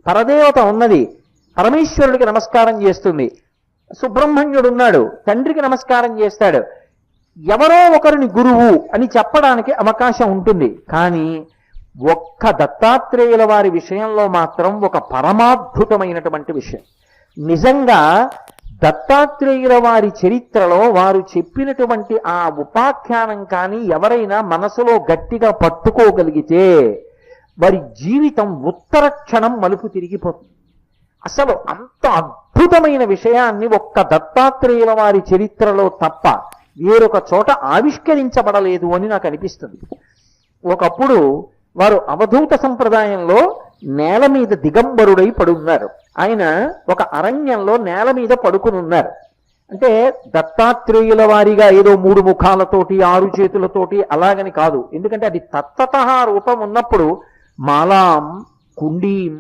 పరదేవత ఉన్నది, పరమేశ్వరుడికి నమస్కారం చేస్తుంది. సుబ్రహ్మణ్యుడు ఉన్నాడు, తండ్రికి నమస్కారం చేస్తాడు. ఎవరో ఒకరిని గురువు అని చెప్పడానికి అవకాశం ఉంటుంది. కానీ ఒక్క దత్తాత్రేయుల వారి విషయంలో మాత్రం ఒక పరమాద్భుతమైనటువంటి విషయం. నిజంగా దత్తాత్రేయుల వారి చరిత్రలో వారు చెప్పినటువంటి ఆ ఉపాఖ్యానం కానీ ఎవరైనా మనసులో గట్టిగా పట్టుకోగలిగితే వారి జీవితం ఉత్తర క్షణం మలుపు తిరిగిపోతుంది. అసలు అంత అద్భుతమైన విషయాన్ని ఒక్క దత్తాత్రేయుల వారి చరిత్రలో తప్ప వేరొక చోట ఆవిష్కరించబడలేదు అని నాకు అనిపిస్తుంది. ఒకప్పుడు వారు అవధూత సంప్రదాయంలో నేల మీద దిగంబరుడై పడున్నారు. ఆయన ఒక అరణ్యంలో నేల మీద పడుకుని ఉన్నారు. అంటే దత్తాత్రేయుల వారిగా ఏదో 3 ముఖాలతోటి 6 చేతులతోటి అలాగని కాదు. ఎందుకంటే అది తత్తతః రూపం ఉన్నప్పుడు మాలాం కుండీం